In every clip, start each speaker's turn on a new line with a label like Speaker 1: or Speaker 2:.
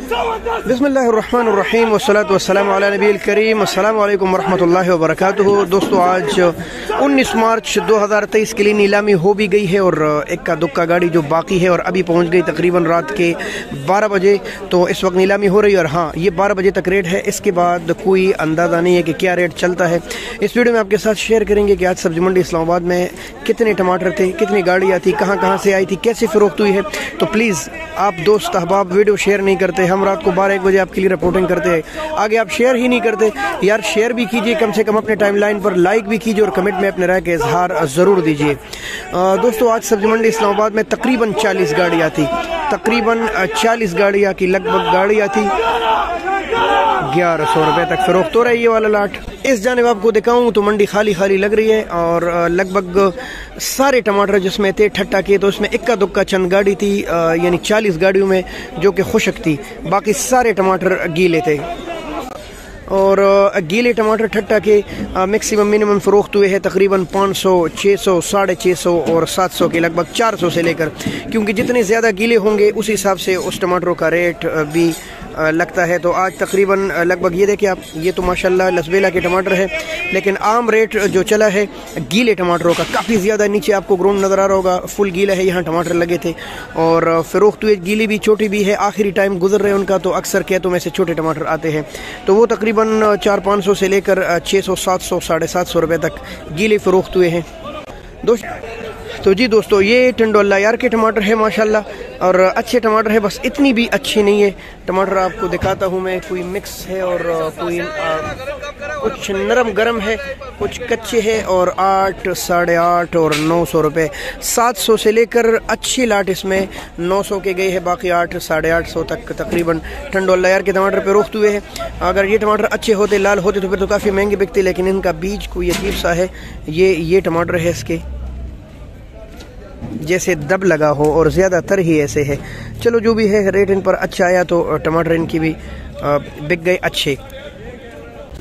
Speaker 1: बिस्मिल्लाहिर्रहमानिर्रहीम वस्सलातु वस्सलामु अला नबील करीम। अस्सलामु अलैकुम वरहमतुल्लाहि वबरकातुहू। दोस्तों, आज 19 मार्च 2023 के लिए नीलामी हो भी गई है और इक्का दुक्का गाड़ी जो बाकी है और अभी पहुंच गई तकरीबन रात के 12 बजे। तो इस वक्त नीलामी हो रही है और हाँ, ये 12 बजे तक रेट है। इसके बाद कोई अंदाज़ा नहीं है कि क्या रेट चलता है। इस वीडियो में आपके साथ शेयर करेंगे कि आज सब्जी मंडी इस्लामाबाद में कितने टमाटर थे, कितनी गाड़ियाँ थी, कहाँ से आई थी, कैसे फ़रोख्त हुई है। तो प्लीज़ आप दोस्त अहबाब वीडियो शेयर नहीं करते, हम रात को 12-1 बजे आपके लिए रिपोर्टिंग करते हैं, आगे आप शेयर ही नहीं करते। यार शेयर भी कीजिए, कम से कम अपने टाइमलाइन पर लाइक भी कीजिए और कमेंट में अपने राय के इजहार ज़रूर दीजिए। दोस्तों, आज सब्जी मंडी इस्लामाबाद में तकरीबन 40 गाड़ियाँ थी, तकरीबन 40 गाड़ियाँ की लगभग गाड़ियाँ थी। 1100 रुपये तक फ़रोख्त हो रहा है ये वाला लाट। इस जानिब आपको दिखाऊं तो मंडी खाली खाली लग रही है और लगभग सारे टमाटर जिसमें थे ठट्टा के, तो उसमें इक्का दुक्का चंद गाड़ी थी, यानी 40 गाड़ियों में जो कि खुशक थी, बाकी सारे टमाटर गीले थे। और गीले टमाटर ठट्टा के मैक्सिमम मिनिमम फ़रोख्त हुए हैं तकरीबन 500, 600, 650 और 700 के लगभग 400 से लेकर, क्योंकि जितने ज़्यादा गीले होंगे उस हिसाब से उस टमाटरों का रेट भी लगता है। तो आज तकरीबन लगभग ये देखिए आप, ये तो माशाल्लाह लसबेला के टमाटर है, लेकिन आम रेट जो चला है गीले टमाटरों का काफ़ी ज़्यादा। नीचे आपको ग्राउंड नज़र आ रहा होगा, फुल गीला है, यहाँ टमाटर लगे थे और फ़रोख्त हुए गीली भी छोटी भी है। आखिरी टाइम गुजर रहे हैं उनका, तो अक्सर खेतों में से छोटे टमाटर आते हैं, तो वो तकरीबन 400-500 से लेकर 600, 700, 750 रुपये तक गीले फ़रोख्त हुए हैं तो जी दोस्तों, ये टंडोला यार के टमाटर है माशाल्लाह, और अच्छे टमाटर है, बस इतनी भी अच्छी नहीं है। टमाटर आपको दिखाता हूँ मैं, कोई मिक्स है और कोई कुछ नरम गरम है, कुछ कच्चे है। और 8, 850 और 900 रुपये, 700 से लेकर अच्छी लाट इसमें 900 के गए हैं, बाकी 8, 850 तक तकरीबन टंडोला यार के टमाटर पे रोकते हुए हैं। अगर ये टमाटर अच्छे होते, लाल होते, तो फिर तो काफ़ी महंगे बिकते, लेकिन इनका बीज कोई अजीब सा है। ये टमाटर है इसके जैसे दब लगा हो और ज़्यादातर ही ऐसे है। चलो जो भी है, रेट इन पर अच्छा आया तो टमाटर इनकी भी बिक गए अच्छे।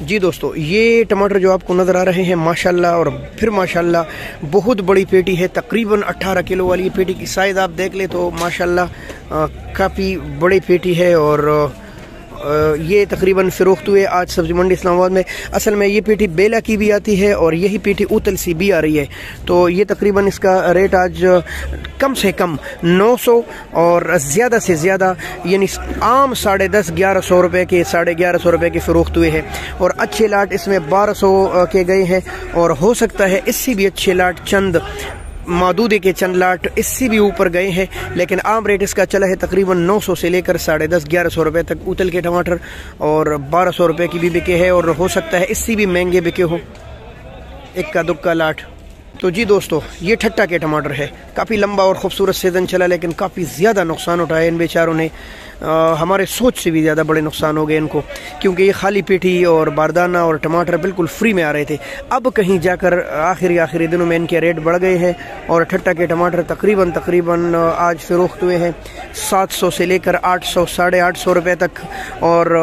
Speaker 1: जी दोस्तों, ये टमाटर जो आपको नज़र आ रहे हैं माशाल्लाह और फिर माशाल्लाह बहुत बड़ी पेटी है, तकरीबन 18 किलो वाली पेटी की साइज़ आप देख ले तो माशाल्लाह काफ़ी बड़ी पेटी है। और ये तकरीबन फ़रोख्त हुए आज सब्ज़ी मंडी इस्लामाबाद में। असल में ये पेटी बेला की भी आती है और यही पेटी उतल सी भी आ रही है, तो ये तकरीबन इसका रेट आज कम से कम 900 और ज़्यादा से ज़्यादा यानी आम 10.5, 1100 रुपये के, 1150 रुपये के फ़रोख्त हुए हैं। और अच्छे लाट इसमें 1200 के गए हैं और हो सकता है इससे भी अच्छे लाट चंद मादूदे के चंद लाट इससे भी ऊपर गए हैं, लेकिन आम रेट इसका चला है तकरीबन 900 से लेकर 10.5, 1100 रुपये तक उतल के टमाटर, और 1200 रुपये की भी बिके है और हो सकता है इससे भी महंगे बिके हो इक्का दुक्का लाट। तो जी दोस्तों, ये ठट्टा के टमाटर है, काफ़ी लंबा और ख़ूबसूरत सीज़न चला, लेकिन काफ़ी ज़्यादा नुकसान उठाया इन बेचारों ने। हमारे सोच से भी ज़्यादा बड़े नुकसान हो गए इनको, क्योंकि ये खाली पेटी और बारदाना और टमाटर बिल्कुल फ्री में आ रहे थे। अब कहीं जाकर आखिरी दिनों में इनके रेट बढ़ गए हैं और ठट्टा के टमाटर तकरीबन आज फ़रोख्त हुए हैं 700 से लेकर 800, 850 रुपये तक, और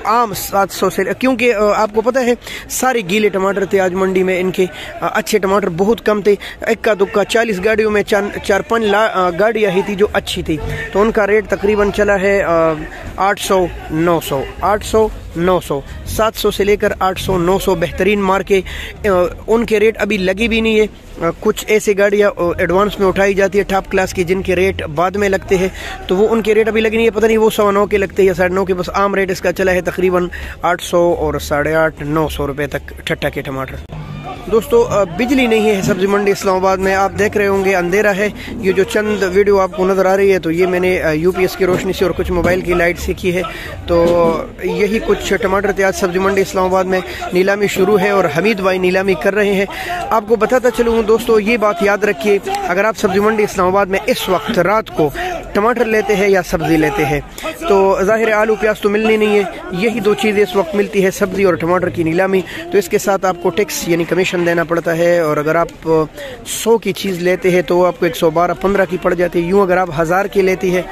Speaker 1: आम 700 से, क्योंकि आपको पता है सारे गीले टमाटर थे आज मंडी में, इनके अच्छे टमाटर बहुत कम थे। इक्का दुक्का 40 गाड़ियों में 4-5 गाड़ियाँ ही थी जो अच्छी थी, तो उनका रेट तकरीबन चला है 800, 900, 800, 900, 700 से लेकर 800, 900 बेहतरीन मार के। उनके रेट अभी लगी भी नहीं है। कुछ ऐसी गाड़ियाँ एडवांस में उठाई जाती है टॉप क्लास की, जिनके रेट बाद में लगते हैं, तो वो उनके रेट अभी लगे नहीं है, पता नहीं वो 9.25 के लगते हैं या 9.5 के। बस आम रेट इसका चला है तकरीबन 800 और 850, 900 रुपये तक ठट्टा के टमाटर। दोस्तों, बिजली नहीं है सब्जी मंडी इस्लामाबाद में, आप देख रहे होंगे अंधेरा है। ये जो चंद वीडियो आपको नज़र आ रही है, तो ये मैंने यूपीएस की रोशनी से और कुछ मोबाइल की लाइट से की है। तो यही कुछ टमाटर थे। आज सब्जी मंडी इस्लामाबाद में नीलामी शुरू है और हमीद भाई नीलामी कर रहे हैं। आपको बताता चलूँ दोस्तों, ये बात याद रखिए, अगर आप सब्जी मंडी इस्लामाबाद में इस वक्त रात को टमाटर लेते हैं या सब्ज़ी लेते हैं, तो ज़ाहिर आलू प्याज तो मिलनी नहीं है, यही दो चीज़ें इस वक्त मिलती है, सब्ज़ी और टमाटर की नीलामी। तो इसके साथ आपको टैक्स यानी कमीशन देना पड़ता है, और अगर आप 100 की चीज़ लेते हैं तो आपको 112-15 की पड़ जाती है। यूँ अगर आप 1000 की लेती है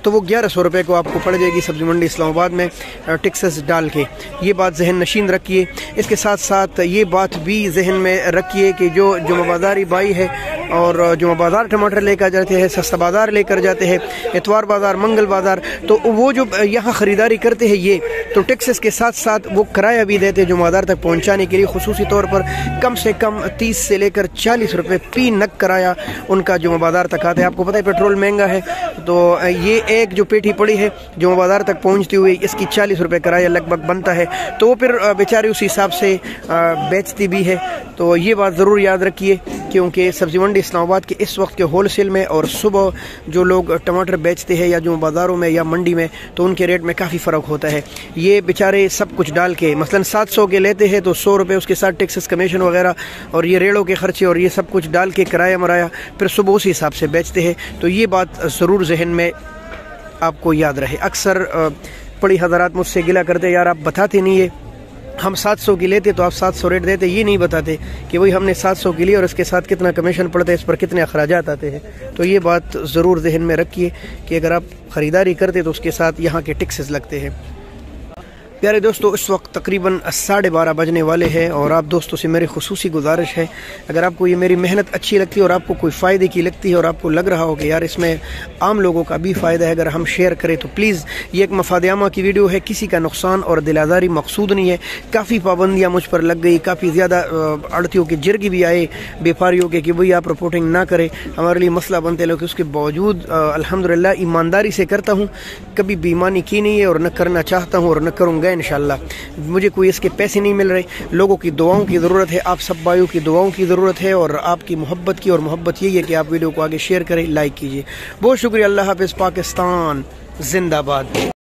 Speaker 1: तो वो 1100 रुपये को आपको पड़ जाएगी सब्जी मंडी इस्लामाबाद में टैक्सेस डाल के। ये बात जहन नशीन रखिए। इसके साथ साथ ये बात भी जहन में रखिए कि जो बाज़ारी भाई है और जुमा बाज़ार टमाटर लेकर जाते हैं, सस्ता बाज़ार लेकर जाते हैं, इतवार बाज़ार, मंगल बाज़ार। तो वो जो यहाँ ख़रीदारी करते हैं ये तो टैक्सेस के साथ साथ वो किराया भी देते हैं जुमा बाज़ार तक पहुँचाने के लिए। खुसूसी तौर पर कम से कम 30 से लेकर 40 रुपये फी नग किराया उनका जुमा बाज़ार तक आता है। आपको पता है पेट्रोल महंगा है, तो ये एक जो पेटी पड़ी है जुमा बाज़ार तक पहुँचती हुई इसकी 40 रुपये किराया लगभग बनता है। तो वो फिर बेचारे उस हिसाब से बेचती भी है। तो ये बात ज़रूर याद रखिए, क्योंकि सब्ज़ी मंडी इस्लामाबाद के इस वक्त के होलसेल में और सुबह जो लोग टमाटर बेचते हैं या जो बाज़ारों में या मंडी में, तो उनके रेट में काफ़ी फ़र्क होता है। ये बेचारे सब कुछ डाल के मसलन 700 के लेते हैं तो 100 रुपये उसके साथ टैक्सेस कमीशन वगैरह और ये रेड़ों के खर्चे और ये सब कुछ डाल के किराया मराया फिर सुबह उसी हिसाब से बेचते हैं। तो ये बात ज़रूर जहन में आपको याद रहे। अक्सर बड़ी हज़रात मुझसे गिला करते, यार आप बताते नहीं है, हम 700 की लेते तो आप 700 रेट देते, ये नहीं बताते कि वही हमने 700 की ली और इसके साथ कितना कमीशन पड़ता है, इस पर कितने अखराजात आते हैं। तो ये बात ज़रूर जहन में रखिए कि अगर आप ख़रीदारी करते तो उसके साथ यहाँ के टैक्सेस लगते हैं। प्यारे दोस्तों, इस वक्त तकरीबन 12:30 बजने वाले हैं और आप दोस्तों से मेरी खुसूसी गुजारिश है, अगर आपको ये मेरी मेहनत अच्छी लगती है और आपको कोई फ़ायदे की लगती है और आपको लग रहा हो कि यार इसमें आम लोगों का भी फ़ायदा है, अगर हम शेयर करें तो प्लीज़, ये एक मफादयामा की वीडियो है, किसी का नुकसान और दिलादारी मकसूद नहीं है। काफ़ी पाबंदियाँ मुझ पर लग गई, काफ़ी ज़्यादा अड़तियों के जिरगी भी आए व्यापारियों के कि भाई आप रिपोर्टिंग ना करें, हमारे लिए मसला बनते लोग। उसके बावजूद अल्हम्दुलिल्लाह ईमानदारी से करता हूँ, कभी बेईमानी की नहीं है और न करना चाहता हूँ और न करूँगा इंशाल्लाह। मुझे कोई इसके पैसे नहीं मिल रहे, लोगों की दुआओं की ज़रूरत है, आप सब भाइयों की दुआओं की ज़रूरत है और आपकी मोहब्बत की, और मोहब्बत यही है कि आप वीडियो को आगे शेयर करें, लाइक कीजिए। बहुत शुक्रिया। अल्लाह हाफ़िज़। पाकिस्तान जिंदाबाद।